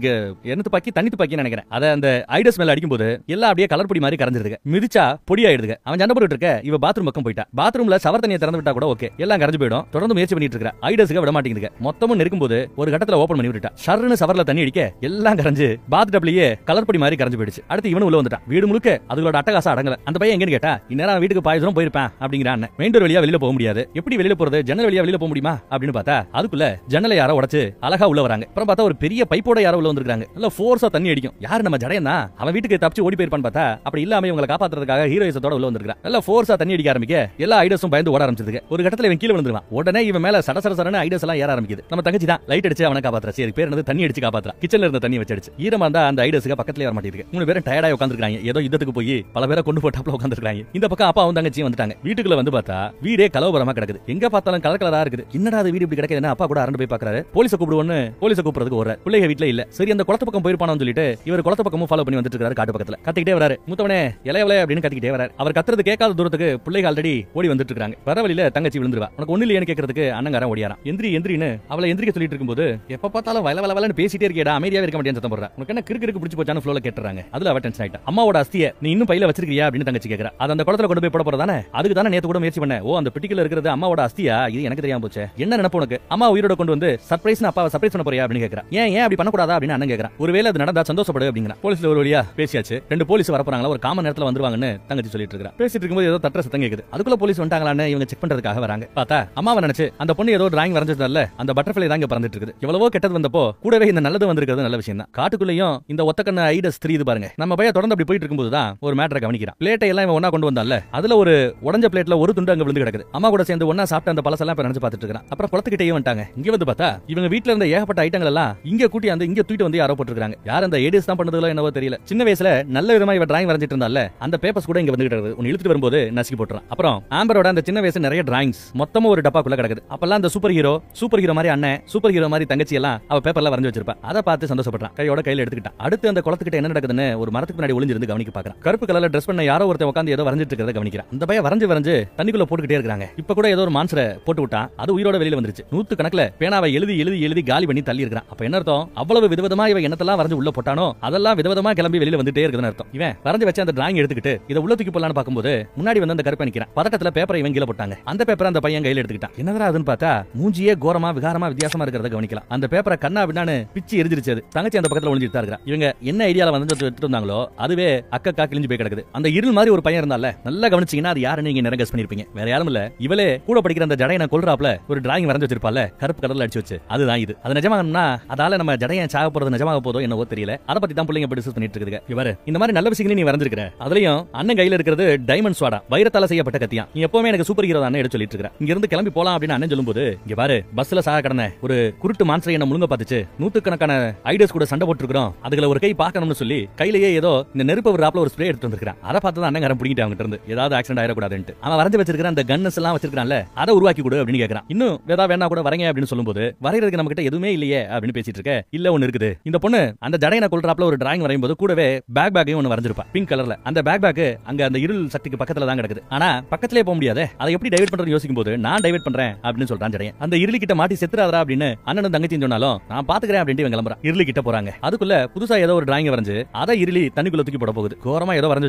[SPEAKER 1] என்ன துப்பாக்கி தண்ணி துப்பாக்கின்னு நினைக்கிறேன். அதை அந்த ஐடஸ் மேல அடிக்கும் போது எல்லாம் அப்படியே கலர் பொடி மாதிரி கரைஞ்சிருக்கு. மிதிச்சா பொடி ஆயிடுது. அவன் சண்டை போட்டு இருக்க. இவ பாத்ரூம் பக்கம் போயிட்டா. பாத்ரூம்ல சவர் தண்ணியை திறந்து விட்டா கூட ஓகே எல்லாம் கரைஞ்சு போயிடும். தொடர்ந்து முயற்சி பண்ணிட்டு இருக்கா. ஐடஸ்க்கு விட மாட்டேங்குது. மொத்தமும் நெருக்கும் போது ஒரு கட்டத்துல ஓபன் பண்ணி விட்டுட்டா. ஷர்னு சவர்ல தண்ணி அடிக்க எல்லாம் கரைஞ்சு பாத் டப்லயே கலர் பொடி மாதிரி கரைஞ்சு போயிடுச்சு. அடுத்து இவனு உள்ள வந்துட்டான். வீடு முழுக்க அதுகளோட அட்டகாசம் அடங்கல. அந்த பையன் எங்கன்னு கேட்டா இந்நேரம் வீட்டுக்கு பாய்ச்சலும் போயிருப்பேன் அப்படிங்கிறான். மெயின் டோர் வழியா வெளியில போக முடியாது. எப்படி வெளியில போறது ஜன்னல் வழியா வெளியில போக முடியுமா அப்படின்னு பார்த்தா அதுக்குள்ள ஜன்னலை யாரோ உடைச்சு அழகா உள்ள வராங்க. அப்புறம் பார்த்தா ஒரு பெரிய பைப்போட யாரோ உள்ள வந்திருக்காங்க. நல்ல ஃபோர்ஸா தண்ணி அடிக்கும். யாரு நம்ம ஜடையன் தான். அவன் வீட்டுக்கு தப்பிச்சு ஓடி போயிருப்பான்னு பார்த்தா அப்படி இல்லாம இவங்களை காப்பாத்துறதுக்காக ஹீரோயிசத்தோட உள்ள வந்திருக்கான். நல்ல ஃபோர்ஸா தண்ணி அடிக்க ஆரம்பிக்க எல்லா ஐடஸும் பயந்து ஓட ஆரம்பிச்சிருக்கு. ஒரு கட்டத்துல இவன் கீழ விழுந்துருவான். உடனே இவன் மேல சடசரன்னு ஐடஸ் எல்லாம் ஏற ஆரம்பிக்குது. நம்ம தங்கச்சி தான் லைட் அடிச்சு அவனை காப்பாத்துறா. சரி பேர் என்னது தண்ணி அடிச்சு காப்பாத்துறா. கிச்சன்ல இருந்த தண்ணி வச்சு அடிச்சு ஈரமா இருந்தா அந்த ஐடஸ்க்கு பக்கத்துல வர மாட்டேங்குது. மூணு பேரும் டயர்டா உட்கார்ந்திருக்காங்க. ஏதோ யுத்தத்துக்கு போய் பல பேரை கொண்டு போட்டாப்ல உட்கார்ந்திருக்காங்க. இந்த பக்கம் அப்பா அவங்க தங்கச்சியும் வந்துட்டாங்க. வீட்டுக்குள்ள வந்து பார்த்தா வீடே கலவரமா கிடக்குது. எங்க பார்த்தாலும் கலர் கலரா இருக்குது. என்னடா அது வீடு இப்படி கிடக்குதுன்னு அப்பா கூட அரண்டு போய் பாக்குறாரு. போலீஸை கூப்பிடுவோன்னு போலீஸை கூப்பிடுறதுக்கு ஒரு பிள்ளைங்க வீட்டுல இல்ல. சரி அந்த குளத்து பக்கம் போயிருப்பானு சொல்லிட்டு இவர் குளத்து பக்கமும் ஃபாலோ பண்ணி வந்துட்டு இருக்காரு. காட்டு பக்கத்துல கத்திக்கிட்டே வராரு. மூத்தவனே இலையவளே அப்படின்னு கத்திக்கிட்டே வராரு. அவர் கத்துறது கேட்காத தூரத்துக்கு பிள்ளைகள் ஆல்ரெடி ஓடி வந்துட்டு இருக்காங்க. வர வழியில தங்கச்சி விழுந்துருவா. உனக்கு ஒண்ணு இல்லையேன்னு கேட்கறதுக்கு அண்ணங்காரன் ஓடியாராம். எந்திரின்னு அவளை எந்திரிக்க சொல்லிட்டு இருக்கும்போது எப்ப பார்த்தாலும் வளவளன்னு பேசிட்டே இருக்கேடா அமைதியாவே இருக்க மாட்டேன்னு சத்தம் போடுறா. உனக்கு என்ன கிறுக்கு பிடிச்சு போச்சான்னு ஃப்ளோல கேட்டுறாங்க. அதுல அவ டென்ஷன் ஆயிட்டா. அம்மாவோட அஸ்தியை நீ இன்னும் பையில வச்சிருக்கியா அப்படின்னு தங்கச்சி கேக்குறா. அது அந்த குளத்துல கொண்டு போய் போட போறதானே. அதுக்கு தானே நேத்து கூட முயற்சி பண்ண. ஓ அந்த பெட்டிக்குள்ள இருக்கிறது அம்மாவோட அஸ்தியா? இது எனக்கு தெரியாம போச்சு. என்ன நினைப்பு உனக்கு? அம்மா உயிரோட கொண்டு வந்து சர்ப்ரைஸ் அப்பாவை சர்ப்ரைஸ் பண்ண போறியா அப்படின்னு கேக்குறா. ஏன் அப்படி பண்ணக்கூடாதா அப்படின்னு அண்ணன் கேக்குறா. ஒருவேளை அது நடந்தா சந்தோஷப்படு அப்படிங்கிற. போலீஸ்ல ஒரு வழியா பேசியாச்சு. ரெண்டு போலீஸ் வரப்போறாங்களா ஒரு காமன் நேரத்துல வந்துருவாங்கன்னு தங்கச்சி சொல்லிட்டு இருக்கா. பேசிட்டு இருக்கும்போது ஏதோ தட்டுற சத்தம் கேக்குது. அதுக்குள்ள போலீஸ் வந்துட்டாங்களான்னு இவங்க செக் பண்றதுக்காக வராங்க. பார்த்தா அம்மாவை நினைச்சு அந்த பொண்ணு ஏதோ டிராயிங் வரைஞ்சதுல அந்த பட்டர்ஃப்ளை தான் இங்க பறந்துட்டு இருக்குது. எவ்வளவோ கெட்டது வந்தப்போ கூடவே இந்த நல்லது வந்திருக்கிறது நல்ல விஷயம் தான். காட்டுக்குள்ளேயும் இந்த ஒத்தக்கண்ண ஐடஸ் தெரியுது பாருங்க. நம்ம பையன் தொடர்ந்து அப்படி போயிட்டு இருக்கும்போது தான் ஒரு மேட்டரை கவனிக்கிறான். பிளேட்டை எல்லாம் இவன் ஒண்ணா கொண்டு வந்தால அதுல ஒரு உடஞ்ச பிளேட்ல ஒரு துண்டு அங்க விழுந்து கிடக்குது. அம்மா கூட சேர்ந்து ஒண்ணா சாப்பிட்ட அந்த பழசெல்லாம் இப்ப நினைச்சு பார்த்துட்டு இருக்கான். அப்புறம் குளத்துக்கிட்டே வந்துட்டாங்க. இங்க வந்து பார்த்தா இவங்க வீட்டுல இருந்த ஏகப்பட்ட ஐட்டங்கள் எல்லாம் இங்க கூட்டி அந்த இங்க தூக்கிட்டு வந்து யாரோ போட்டுருக்காங்க. யார் அந்த ஏடிஸ் தான் பண்ணதுல என்னவோ தெரியல. சின்ன வயசுல நல்ல விதமா இவ டிராயிங் வரைஞ்சிட்டு இருந்தால அந்த பேப்பர்ஸ் கூட இங்க வந்துகிட்டு இருக்கு. ஒன்னு இழுத்துட்டு வரும்போது நசுக்கி போட்டுறான். அப்புறம் ஆம்பரோட அந்த சின்ன வயசு நிறைய டிராயிங்ஸ் மொத்தமா ஒரு டப்பாக்குள்ள கிடக்குது. அப்பெல்லாம் அந்த சூப்பர் ஹீரோ மாதிரி அண்ணன் சூப்பர் ஹீரோ மாதிரி தங்கச்சி எல்லாம் அவ பேப்பர்ல வரைஞ்சு வச்சிருப்பா. அதை பார்த்து சந்தோஷப்படுறான். கையோட கையில எடுத்துக்கிட்டான். அடுத்து அந்த குளத்துக்கிட்ட என்ன நடக்குதுன்னு ஒரு மரத்துக்கு முன்னாடி ஒளிஞ்சிருந்து கவனிக்க பாக்குறான். கருப்பு கலர்ல ட்ரெஸ் பண்ண யாரோ ஒருத்தன் உட்கார்ந்து ஏதோ வரைஞ்சிட்டு இருக்கிறத கவனிக்கிறான். அந்த பையன் வரைஞ்சு தண்ணிக்குள்ள போட்டுக்கிட்டே இருக்காங்க. இப்ப கூட ஏதோ ஒரு மான்ஸ்டரை போட்டு விட்டான். அது உயிரோட வெளியில வந்துருச்சு. 100 கணக்குல பேனாவை எழுதி காலி பண்ணி தள்ளி இருக்கான். அப்ப என்ன அர்த்தம்? அவ்வளவு விதவிதமா இவன் என்னத்தெல்லாம் வரைஞ்சு உள்ள போட்டானோ அதெல்லாம் விதவிதமா கிளம்பி வெளியில வந்துட்டே இருக்குதுன்னு அர்த்தம். இவன் வரைஞ்சு வச்ச அந்த டிராயிங் எடுத்துக்கிட்டு இதை உள்ள தூக்கி போடலான்னு பார்க்கும்போது முன்னாடி வந்து அந்த கருப்பை நிக்கிறான். பதட்டத்துல பேப்பரை இவன் கீழ போட்டாங்க. அந்த பேப்பரை அந்த பையன் கையில எடுத்துக்கிட்டான். என்னடா அதுன்னு பார்த்தா மூஞ்சியே கோரமா விகாரமா வித்தியாசமா இருக்கிறத கவனிக்கலாம். அந்த பேப்பரை கண்ணா விடான்னு பிச்சு எரிஞ்சிருச்சு. தங்கச்சி அந்த பக்கத்துல ஒளிஞ்சிட்டு தான் இருக்கா. இவங்க என்ன ஐடியால வந்து எடுத்துட்டு வந்தாங்களோ அதுவே அக்கா கிழிஞ்சு போய் கிடக்குது. அந்த இருள் மாதிரி ஒரு பையன் இருந்தால நல்லா கவனிச்சீங்கன்னா அது யாருன்னு நீங்க நிறைய கெஸ் பண்ணிருப்பீங்க. வேற யாரும் இல்ல, இவளே கூட படிக்கிற அந்த ஜடையனை கொல்றாப்ல ஒரு டிராயிங் வரைஞ்சு வச்சிருப்பால கருப்பு கலர்ல அடிச்சு வச்சு. அதுதான் இது. அது நிஜமா ஆனா அதால நம்ம ஜடையன் சாக போறது நிஜமாக போதோ என்னவோ தெரியல. அத பத்தி தான் பிள்ளைங்க டிஸ்கஸ் பண்ணிட்டு இருக்குதுங்க. இவரு இந்த மாதிரி நல்ல விஷயங்களை நீ வரைஞ்சிருக்கிற, அதுலயும் அண்ணன் கையில இருக்கிறது டைமண்ட் ஸ்வாடா, வைரத்தால செய்யப்பட்ட கத்தியா. நீ எப்பவுமே எனக்கு சூப்பர் ஹீரோ தான் எடுத்து சொல்லிட்டு இருக்க. இங்க இருந்து கிளம்பி போலாம் அப்படின்னு அண்ணன் சொல்லும்போது, இங்க பாரு பஸ்ல சாக கடன ஒரு குருட்டு மான்ஸ்டர் என்ன முழுங்க பாத்துச்சு, நூத்துக்கணக்கான ஐடர்ஸ் கூட சண்டை போட்டுருக்கோம், அதுல ஒரு கை பார்க்கணும்னு சொல்லி கையிலேயே ஏதோ இந்த நெருப்பு ராப்ல ஒரு ஸ்ப்ரே எடுத்து வந்திருக்கான். அதை பார்த்து தான் அண்ணன் புடிங்கிட்டு அவங்க இருந்து ஏதாவது ஆக்சிடென்ட் ஆயிடக்கூடாதுன்னு அவன் வரைஞ்சு வச்சிருக்கிற அந்த கன்னஸ் எல்லாம் வச்சிருக்கான்ல, அதை உருவாக்கி கொடு அப்படின்னு கேக்குறான். இன்னும் ஏதாவது வேணா கூட வரைங்க அப்படின்னு சொல்லும்போது, வரையறதுக்கு நம்ம கிட்ட எதுவுமே இல்லையே அப்படின்னு பேசிட்டு இருக்க. இல்ல ஒன்னு இருக்குது. இந்த பொண்ணு அந்த ஜடையனை கொல்றாப்ல ஒரு டிராயிங் வரையும் போது கூடவே பேக்கையும் ஒன்னு வரைஞ்சிருப்பா பிங்க் கலர்ல. அந்த பேக் அங்க அந்த இருள் சக்திக்கு பக்கத்துல தான் கிடக்குது. ஆனா பக்கத்திலே போக முடியாது. அதை எப்படி டைவர்ட் பண்றது யோசிக்கும் போது, நான் டைவர்ட் பண்றேன் அப்படின்னு சொல்றான் ஜடையன். அந்த இருளி கிட்ட மாட்டி செத்துறாதரா அப்படின்னு அண்ணனும் தங்கச்சியும் சொன்னாலும் நான் பாத்துக்கிறேன் அப்படின்னு இவங்க கிளம்புறான். இருளி கிட்ட போறாங்க. அதுக்குள்ள புதுசா ஏதோ ஒரு டிராயிங் வரைஞ்சு அதை இருளி தண்ணிக்குள்ள தூக்கி போட போகுது. கோரமா ஏதோ வரைஞ்சு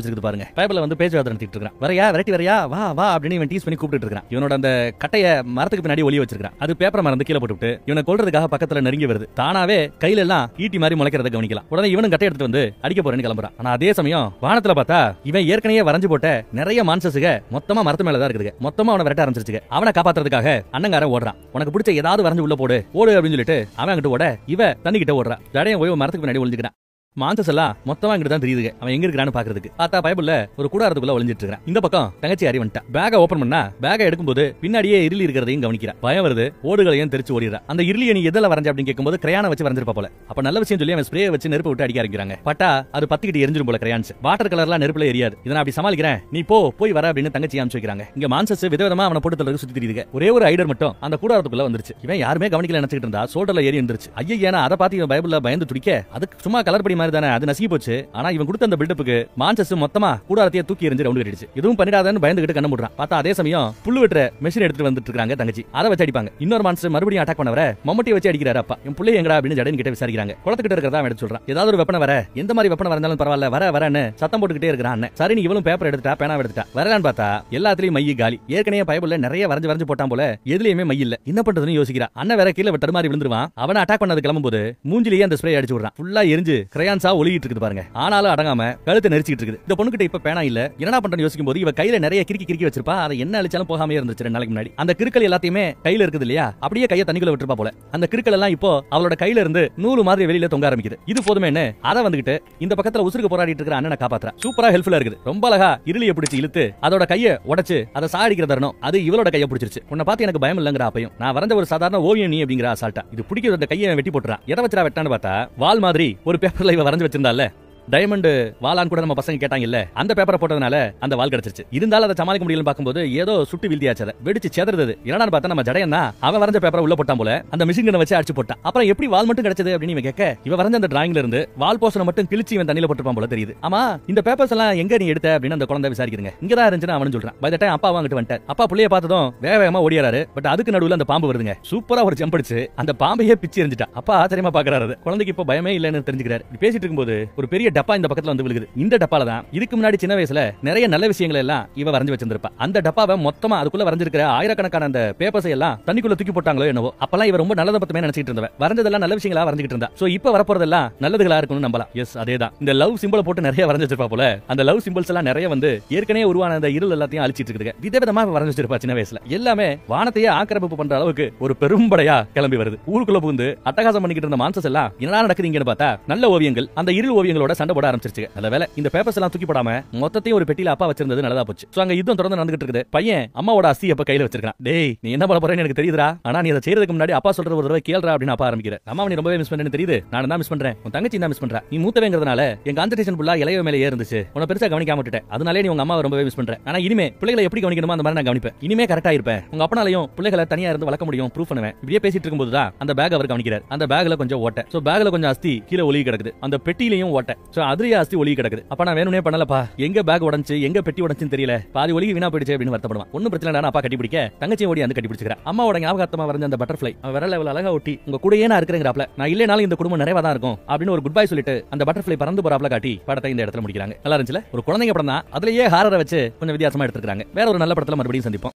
[SPEAKER 1] வச்சிருக்கு பாருங்க. பைபிள்ல வந்து பேச்சு வார்த்தை நடத்திட்டு இருக்கான். வரையா வெரைட்டி வரையா வா வா அப்படின்னு இவன் டீஸ் பண்ணி கூப்பிட்டு இருக்கான். இவனோட அந்த கட்டைய மரத்துக்கு பின்னாடி ஒளிய வச்சிருக்கான். அது பேப்பர் மறந்து கீழே போட்டுவிட்டு இவனை கொல்றதுக்காக பக்கத்துல நெருங்கி வருது. தானாவே கையில எல்லாம் ஈட்டி மாதிரி முளைக்கிறத கவனிக்கலாம். உடனே இவனும் கட்டை எடுத்து வந்து அடிக்க போறேன்னு கிளம்புறான். ஆனா அதே சமயம் வானத்துல பார்த்தா இவன் ஏற்கனவே வரைஞ்சு போட்ட நிறைய மான்சஸுக மொத்தமா மரத்து மேல தான் இருக்குது. மொத்தமா அவனை விரட்ட ஆரம்பிச்சிருச்சு. அவனை காப்பாத்துறதுக்காக அண்ணங்காரன் ஓடுறான். உனக்கு பிடிச்ச ஏதாவது வரைஞ்சு உள்ள போடு ஓடு அப்படின்னு சொல்லிட்டு அவன் அங்கிட்டு ஓட இவ தண்ணி கிட்ட ஓடுறா. ஜடையன் போய் மரத்துக்கு பின்னாடி ஒளிஞ்சுக்கிறான். மான்சஸ் எல்லாம் மொத்தமா இங்கிட்டு தான் தெரியுது. அவன் எங்க இருக்கான்னு பாக்குறதுக்கு பார்த்தா பைபிள்ல ஒரு கூடாரத்துக்குள்ள ஒளிஞ்சிட்டு இருக்கான். இந்த பக்கம் தங்கச்சி அறி வந்துட்டா. பேக ஓபன் பண்ணா பேக எடுக்கும்போது பின்னாடியே இருளி இருக்கிறதையும் கவனிக்கிறான். பயம் வருது. ஓடுகளையும் தெரிச்சு ஓடிடுறா. அந்த இருளியை நீ எதில் வரைஞ்ச அப்படின்னு கேட்கும்போது கிரையானை வச்சு வரைஞ்சிருப்பா போல. அப்ப நல்ல விஷயம் சொல்லி அவன் ஸ்ப்ரே வச்சு நெருப்பு விட்டு அடிக்க ஆரம்பிக்கிறாங்க. பட்டா அது பத்திக்கிட்டு எரிஞ்சிரும் போல கிரையான்ஸ். வாட்டர் கலர்லாம் நெருப்புல எரியாது. இதை அப்படி சமாளிக்கிறேன், நீ போய் வர அப்படின்னு தங்கச்சி அனுப்பிச்சு வைக்கிறாங்க. இங்க மான்சஸ் விதவிதமா அவனை போட்டு தள்ளுறது சுத்தி தெரியுது. ஒரே ஒரு ஐடர் மட்டும் அந்த கூடாரத்துக்குள்ள வந்துருச்சு. இவன் யாருமே கவனிக்கல நினைச்சிட்டு இருந்தா சோல்டர்ல ஏறி இருந்துருச்சு. ஐயா அதை பார்த்து இவன் பைபிள்ல பயந்து துடிக்க, அதுக்கு சும்மா கலர் படி மாதிரி தானே, அது நசுங்கி. ஆனா இவன் கொடுத்த அந்த பில்டப்புக்கு மான்சஸ் மொத்தமா கூடாரத்தையே தூக்கி எறிஞ்சு ரவுண்ட் கட்டிடுச்சு. எதுவும் பண்ணிடாதன்னு பயந்துகிட்டு கண்ண மூடுறான். பார்த்தா அதே சமயம் புல்லு வெட்டுற மெஷின் எடுத்துட்டு வந்துட்டு இருக்காங்க தங்கச்சி. அதை வச்சு அடிப்பாங்க. இன்னொரு மான்சஸ் மறுபடியும் அட்டாக் பண்ணவர மம்மட்டியை வச்சு அடிக்கிறாரு அப்பா. என் பிள்ளை எங்கடா அப்படின்னு ஜடையன் கிட்ட விசாரிக்கிறாங்க. குளத்துக்கிட்ட இருக்கிறதா அவன் எடுத்து சொல்றான். ஏதாவது ஒரு வெப்பனை வர, எந்த மாதிரி வெப்பனை வந்தாலும் பரவாயில்ல வரன்னு சத்தம் போட்டுக்கிட்டே இருக்கிறான். சரி நீ இவளும் பேப்பர் எடுத்துட்டா பேனா எடுத்துட்டா வரலான்னு பார்த்தா எல்லாத்துலயும் மைய காலி. ஏற்கனவே பைபிள்ல நிறைய வரைஞ்சு போட்டான் போல, எதுலயுமே மை இல்ல. என்ன பண்றதுன்னு யோசிக்கிறான். அண்ணன் வேற கீழே வெட்டர் மாதிரி விழுந்துருவான். அவனை அட்டாக் பண்ணது கிளம்பும்போது மூஞ்சிலேயே அந்த ஸ்ப்ரே அடிச்சு விடுறான். ஃபுல்லா எரிஞ்சு கிரையான்ஸா ஒளியிட்டு இருக்குது பாருங்க. ஆனாலும் அடங்காம கழுத்தை நெரிச்சிட்டு இருக்குது. இந்த பொண்ணுகிட்ட இப்ப பேனா இல்ல, என்னடா பண்றேன்னு யோசிக்கும் போது இவ கையில நிறைய கிறுக்கி வச்சிருப்பா. அதை என்ன அழிச்சாலும் போகாம இருந்துச்சு 2 நாளைக்கு முன்னாடி. அந்த கிறுக்கல் எல்லாத்தையுமே கையில இருக்குது இல்லையா, அப்படியே கையை தண்ணிக்குள்ள விட்டுருப்பா போல. அந்த கிறுக்கல் எல்லாம் இப்போ அவளோட கையில இருந்து நூறு மாதிரி வெளியில தொங்க ஆரம்பிக்குது. இது போதுமே என்ன, அதை வந்துகிட்டு இந்த பக்கத்துல உசுருக்கு போராடிட்டு இருக்கிற அண்ணனை காப்பாத்துறா. சூப்பரா ஹெல்ப்ஃபுல்லா இருக்குது. ரொம்ப அழகா இருளியை பிடிச்சு இழுத்து அதோட கையை உடைச்சு அதை சாடிக்கிற தரணும். அது இவளோட கையை பிடிச்சிருச்சு. உன்னை பார்த்து எனக்கு பயம் இல்லங்கிற அப்பையும் நான் வரைஞ்ச ஒரு சாதாரண ஓவியம் நீ அப்படிங்கிற அசால்ட்டா. இது பிடிக்கிற அந்த கையை வெட்டி போட்டுறான். எதை வச்சுடா வெட்டான்னு பார்த்தா வால் மாதிரி ஒரு பேப்பர்ல இவ வரைஞ்சு வச்சிருந்தால டைமண்ட் வாலான் கூட நம்ம பசங்க கேட்டாங்க இல்ல, அந்த பேப்பரை போட்டதுனால அந்த வால் கிடைச்சிருச்சு. இருந்தாலும் அதை சமாளிக்க முடியலன்னு பார்க்கும்போது ஏதோ சுட்டு வீழ்த்தியாச்சு. அதை வெடிச்சு சேதறது. என்னன்னு பார்த்தா நம்ம ஜடையன் தான் அவன் வரைஞ்ச பேப்பரை உள்ள போட்டான் போல. அந்த மிஷின் கண்ணை வச்சு அடிச்சு போட்டான். அப்புறம் எப்படி வால் மட்டும் கிடைச்சது அப்படின்னு இவன் கேட்க, இவன் வரைஞ்ச அந்த டிராயிங்ல இருந்து வால் போர்ஷனை மட்டும் கிழிச்சு இவன் தண்ணியில போட்டுப்பான் போல தெரியுது. ஆமா இந்த பேப்பர்ஸ் எல்லாம் எங்க நீ எடுத்த அப்படின்னு அந்த குழந்தை விசாரிக்குதுங்க. இங்கதான் இருந்துச்சுன்னு அவனு சொல்றான். பை த டைம் அப்பா வாங்கிட்டு வந்துட்டார். அப்பா புள்ளைய பார்த்ததும் வேகமா ஓடியாரு. பட் அதுக்கு நடுவுல அந்த பாம்பு வருதுங்க. சூப்பரா ஒரு ஜம்ப் அடிச்சு அந்த பாம்பையே பிச்சு எரிஞ்சிட்டா. அப்பா ஆச்சரியமா பாக்குறாரு. குழந்தைக்கு இப்ப பயமே இல்லைன்னு தெரிஞ்சுக்கிறாரு. பேசிட்டு இருக்கும்போது ஒரு பெரிய டப்பா இந்த பக்கத்துல வந்து இந்த டப்பால தான் இதுக்கு முன்னாடி சின்ன வயசுல நிறைய நல்ல விஷயங்கள் எல்லாம் இவ வரைஞ்சு வச்சிருப்பா. அந்த டப்பாவை மொத்தமா அதுக்குள்ள வரைஞ்சிருக்கிற ஆயிரக்கணக்கான அந்த பேப்பர்ஸ் எல்லாம் தண்ணிக்குள்ள தூக்கி போட்டாங்களோ என்னவோ. அப்பெல்லாம் இவ ரொம்ப நல்லத பத்தமே நினைச்சிட்டு இருந்தவ. வரைஞ்சதெல்லாம் நல்ல விஷயங்களா வரைஞ்சிட்டு இருந்தா. சோ இப்ப வரப்போறதெல்லாம் நல்லதுகளா இருக்கும்னு நம்பலாம். எஸ் அதேதான். இந்த லவ் சிம்பிளை போட்டு நிறைய வரைஞ்சு வச்சிருப்பா போல. அந்த லவ் சிம்பிள்ஸ் எல்லாம் நிறைய வந்து ஏற்கனவே உருவான அந்த இருள் எல்லாத்தையும் அழிச்சிட்டு இருக்குது. விதவிதமா வரைஞ்சு வச்சிருப்பா சின்ன வயசுல. எல்லாமே வானத்தையே ஆக்கிரமிப்பு பண்ற அளவுக்கு ஒரு பெரும்படையா கிளம்பி வருது. ஊருக்குள்ள புகுந்து அட்டகாசம் பண்ணிக்கிட்டு இருந்த மான்சஸ் எல்லாம் என்னடா நடக்குதுங்கன்னு பார்த்தா நல்ல ஓவியங்கள் அந்த இருள் ஓவியங்களோட சண்டை போட ஆரம்பிச்சிருச்சு. நல்ல வேலை இந்த பேப்பர்ஸ் எல்லாம் தூக்கி போடாம மொத்தத்தையும் ஒரு பெட்டியில அப்பா வச்சிருந்தது நல்லதா போச்சு. சோ அங்க யுத்தம் தொடர்ந்து நடந்துகிட்டு இருக்குது. பையன் அம்மாவோட அஸ்தி அப்ப கையில வச்சிருக்கான். டேய் நீ என்ன பண்ண போறேன்னு எனக்கு தெரியுதுடா. ஆனா நீ அதை செய்யறதுக்கு முன்னாடி அப்பா சொல்ற ஒரு தடவை கேள்றா அப்படின்னு அப்பா ஆரம்பிக்கிற. அம்மா நீ ரொம்பவே மிஸ் பண்றேன்னு தெரியுது. நான் தான் மிஸ் பண்றேன். உன் தங்கச்சி தான் மிஸ் பண்றா. நீ மூத்தவேங்கிறதுனால என் கான்சென்ட்ரேஷன் ஃபுல்லா இளைய மேலே இருந்துச்சு. உன்னை பெருசா கவனிக்காம விட்டுட்டேன். அதனாலே நீ உங்க அம்மாவை ரொம்பவே மிஸ் பண்ற. ஆனா இனிமே பிள்ளைகளை எப்படி கவனிக்கணுமோ அந்த மாதிரி நான் கவனிப்பேன். இனிமே கரெக்டா இருப்பேன். உங்க அப்பனாலையும் பிள்ளைகளை தனியா இருந்து வளர்க்க முடியும் ப்ரூஃப் பண்ணுவேன். இப்படியே பேசிட்டு இருக்கும்போது தான் அந்த பேக் அவர் கவனிக்கிறார். அந்த பேக்ல கொஞ்சம் ஓட்டை. சோ பேக்ல கொஞ்சம் அஸ்தி கீழே ஒலி கிடக்குது. அந்த பெட்டியிலையும் ஓட்டை. சோ அதுலயே அஸ்தி ஒலி கிடக்குது. அப்ப நான் வேணும்னே பண்ணலப்பா. எங்க பேக் உடைஞ்சு எங்க பெட்டி உடைஞ்சுன்னு தெரியல. பாதி ஒலிக்கு வீணா போயிடுச்சு அப்படின்னு வருத்தப்படுவான். ஒன்னும் பிரச்சனை இல்ல. அப்பா கட்டி பிடிக்க தங்கச்சி ஓடி வந்து கட்டி பிடிச்சிக்கிறா. அம்மாவோட ஞாபகார்த்தமா வரைஞ்ச அந்த பட்டர்ஃப்ளை விரல அழகா ஒட்டி உங்க கூடயே நான் இருக்கிறேங்கிறாப்ல. நான் இல்லைனாலும் இந்த குடும்பம் நிறைவா தான் இருக்கும் அப்படின்னு ஒரு குட் பை சொல்லிட்டு அந்த பட்டர்ஃப்ளை பறந்து போறாப்ல காட்டி படத்தை இந்த இடத்துல முடிக்கிறாங்க. நல்லா இருந்துச்சுல. ஒரு குழந்தைங்க படம் தான். அதுலயே ஹாரரை வச்சு கொஞ்சம் வித்தியாசமா எடுத்துக்கிறாங்க. வேற ஒரு நல்ல படத்துல மறுபடியும் சந்திப்போம்.